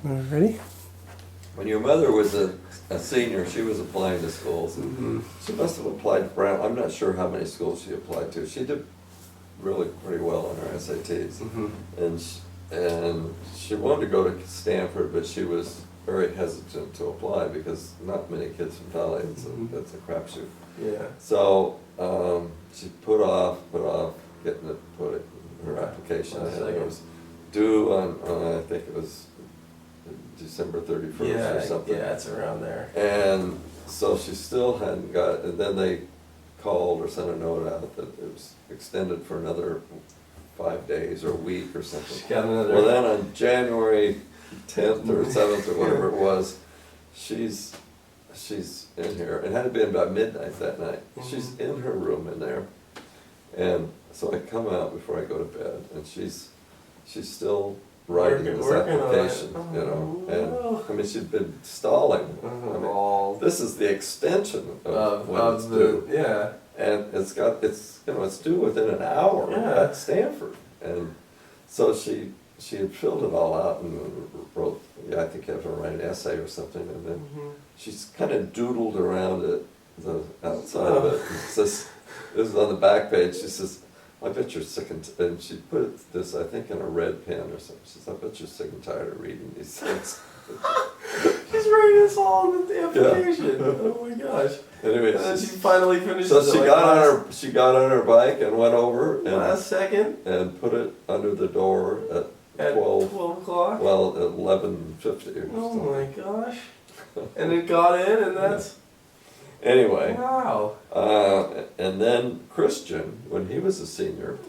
Ready? When your mother was a senior, she was applying to schools, and she must have applied to Brown. I'm not sure how many schools she applied to. She did really pretty well on her SATs, and she wanted to go to Stanford, but she was very hesitant to apply because not many kids from Valley. It's a crapshoot. Yeah. So she put off getting it, put it her application in. It was due on I think it was December 31st or something. Yeah, it's around there. And so she still hadn't got, and then they called or sent a note out that it was extended for another 5 days or a week or something. She got another. Well, then on January 10th or 7th or whatever it was, she's in here. It had to be about midnight that night. She's in her room in there. And so I come out before I go to bed, and she's still writing this application, you know. And I mean, she'd been stalling. I mean, this is the extension of when it's due. Yeah. And it's due within an hour at Stanford. And so she had filled it all out and wrote, I think you have to write an essay or something, and then she's kind of doodled around it, the outside of it. And says, this is on the back page, she says, I bet you're sick and she put this, I think, in a red pen or something. She says, I bet you're sick and tired of reading these things. She's writing this all in the application. Yeah. Oh my gosh. Anyway, and then she finally finished. So she got on her bike and went over and last second and put it under the door at 12 o'clock. Well, at 11:50 or oh something. My gosh! And it got in, and that's anyway. Wow. And then Christian, when he was a senior,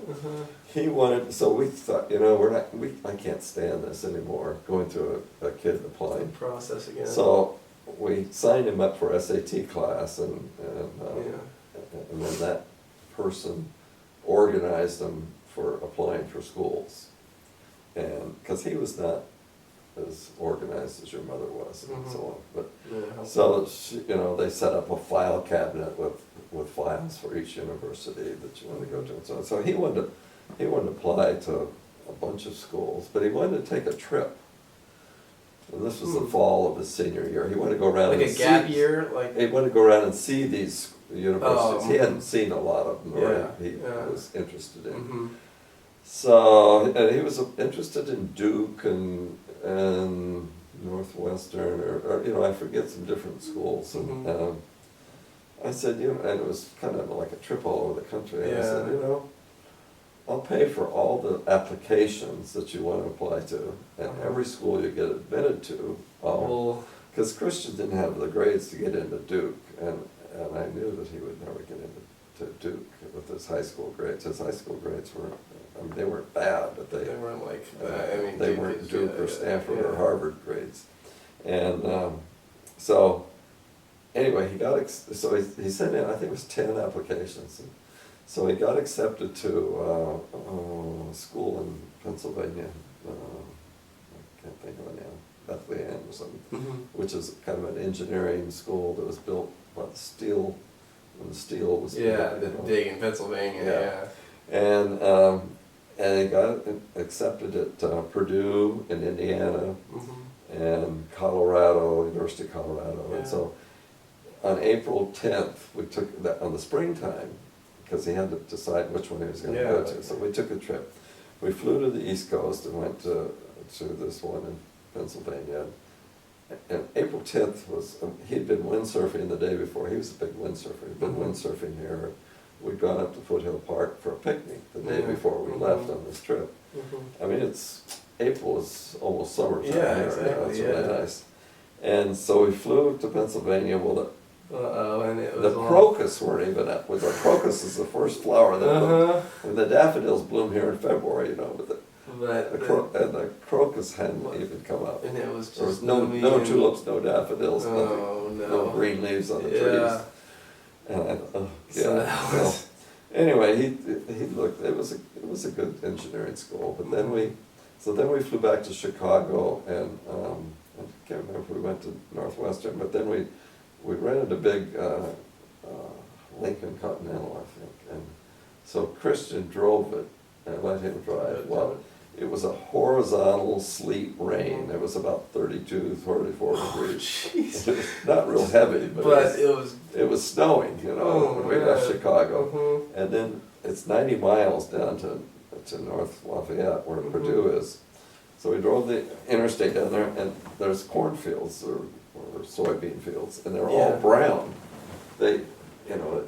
he wanted. So we thought, you know, I can't stand this anymore. Going through a kid applying process again. So we signed him up for SAT class, and then that person organized him for applying for schools, and because he was not as organized as your mother was, and so on. But so they set up a file cabinet with files for each university that you want to go to, and so on. So he wanted to apply to a bunch of schools, but he wanted to take a trip. And this was the fall of his senior year. He wanted to go around like and a gap year, like he wanted to go around and see these universities. He hadn't seen a lot of them, or he was interested in. So, and he was interested in Duke and Northwestern, or I forget some different schools. And I said, and it was kind of like a trip all over the country. And I said, I'll pay for all the applications that you want to apply to, and every school you get admitted to. Because Christian didn't have the grades to get into Duke, and I knew that he would never get into Duke with his high school grades. His high school grades were, they weren't bad, but they weren't like they weren't Duke or Stanford or Harvard grades. And so anyway, he sent in, I think it was 10 applications. So he got accepted to a school in Pennsylvania. I can't think of it now. Bethlehem or something, which is kind of an engineering school that was built by the steel, when the steel was dig in Pennsylvania. And he got accepted at Purdue in Indiana and Colorado, University of Colorado. And so on April 10th, we took that on the springtime, because he had to decide which one he was going to go to. So we took a trip. We flew to the East Coast and went to this one in Pennsylvania. And April 10th was, he'd been windsurfing the day before. He was a big windsurfer. He'd been windsurfing here. We'd gone up to Foothill Park for a picnic the day before we left on this trip. I mean, April is almost summertime here. Exactly. It's really nice. And so we flew to Pennsylvania. Well, and it was the crocus weren't even up. The crocus is the first flower that bloomed. When the daffodils bloom here in February, but the crocus hadn't even come up. And it was just there was no tulips, no daffodils, no green leaves on the trees. And I thought, anyway, he looked. It was a good engineering school. But then we flew back to Chicago, and I can't remember if we went to Northwestern, but then we rented a big Lincoln Continental, I think, and so Christian drove it, and I let him drive. Well, it was a horizontal sleet rain. It was about 32, 34 degrees. Jeez. It was not real heavy, but it was snowing, you know, when we left Chicago. And then it's 90 miles down to North Lafayette, where Purdue is. So we drove the interstate down there, and there's cornfields or soybean fields, and they're all brown. They, you know,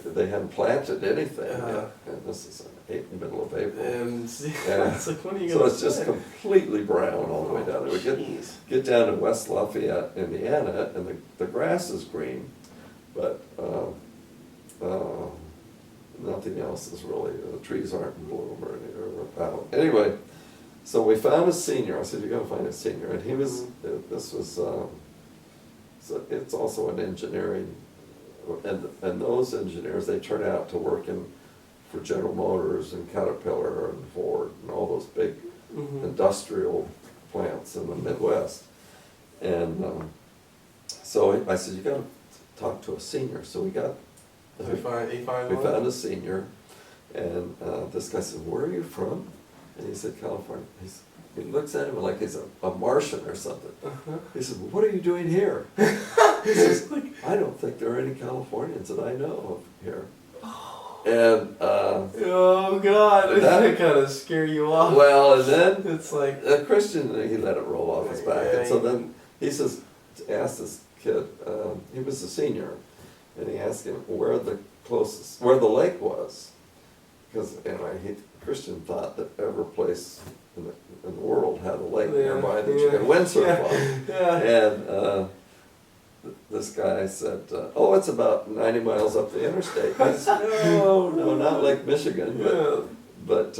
they hadn't planted anything yet, and this is in the middle of April. And it's like, what are you so gonna it's just say? completely brown all the way down there. We get down to West Lafayette, Indiana, and the grass is green, but nothing else is really, the trees aren't in bloom or out. Anyway, so we found a senior. I said, you gotta find a senior. And he was, this was, so it's also an engineering, and those engineers, they turn out to work for General Motors and Caterpillar and Ford and all those big industrial plants in the Midwest. And so I said, you gotta talk to a senior. So we found a senior, and this guy said, where are you from? And he said, California. He looks at him like he's a Martian or something. He said, well, what are you doing here? He says, I don't think there are any Californians that I know of here. And oh God, that kind of scare you off. Well, and then it's like a Christian, he let it roll off his back. And so then he says, asked this kid, he was a senior, and he asked him where the lake was, because Christian thought that every place in the world had a lake nearby that you could windsurf on. And this guy said, oh, it's about 90 miles up the interstate. I said, no, not Lake Michigan, but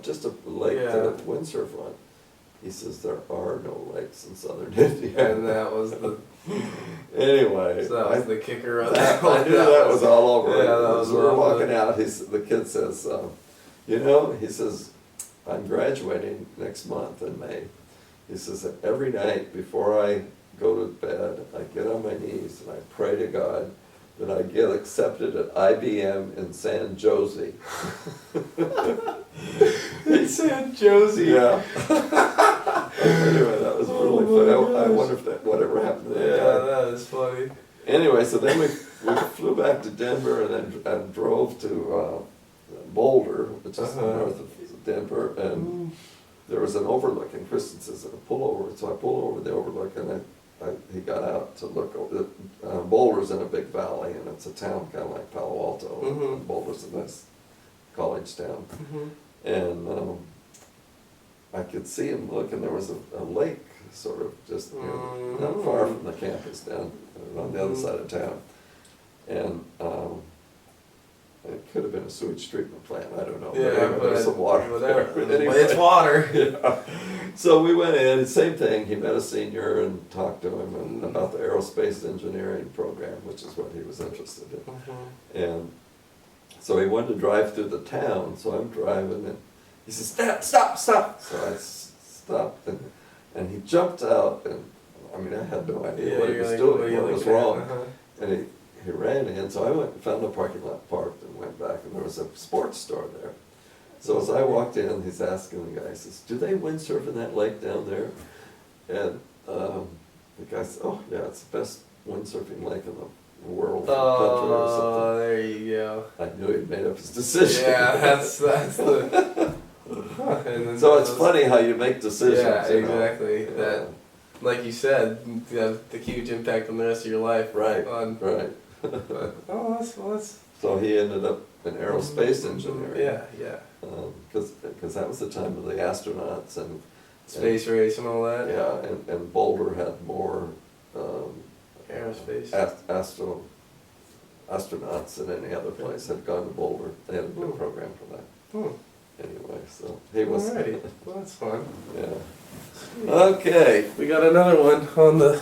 just a lake to windsurf on. He says, there are no lakes in southern Indiana. And that was the... Anyway. So that was the kicker of that. I knew that was all over. Yeah, that was we were walking out, the kid says, he says, I'm graduating next month in May. He says that every night before I go to bed, I get on my knees and I pray to God that I get accepted at IBM in San Jose. In San Jose? Yeah. Anyway, that was really funny. I wonder if whatever happened to that guy. That is funny. Anyway, so then we flew back to Denver and then drove to Boulder, which is north of Denver, and there was an overlook, and Kristen says, pull over. So I pulled over the overlook, and he got out to look over. Boulder's in a big valley, and it's a town kind of like Palo Alto. Boulder's a nice college town. And I could see him look, and there was a lake sort of just not far from the campus down on the other side of town. And it could have been a sewage treatment plant, I don't know. But there's some water there. Anyway, it's water. Yeah. So we went in, same thing, he met a senior and talked to him about the aerospace engineering program, which is what he was interested in. And so he wanted to drive through the town, so I'm driving, and he says, stop. So I stopped, and he jumped out, and I had no idea what he was doing, what was wrong. And he ran in, so I went and found the parking lot, parked, and went back, and there was a sports store there. So as I walked in, he's asking the guy, he says, do they windsurf in that lake down there? And the guy said, oh yeah, it's the best windsurfing lake in the world, country or something. Oh, there you go. I knew he'd made up his decision. Yeah, that's the... So it's funny how you make decisions. Yeah, exactly. That, like you said, have the huge impact on the rest of your life. Right. Right. But, that's. So he ended up in aerospace engineering. Yeah. Because that was the time of the astronauts and space race and all that. Yeah, and Boulder had more aerospace astronauts than any other place. Had gone to Boulder. They had a good program for that. Anyway, so he was. Alrighty. Well, that's fun. Yeah. Okay. We got another one on the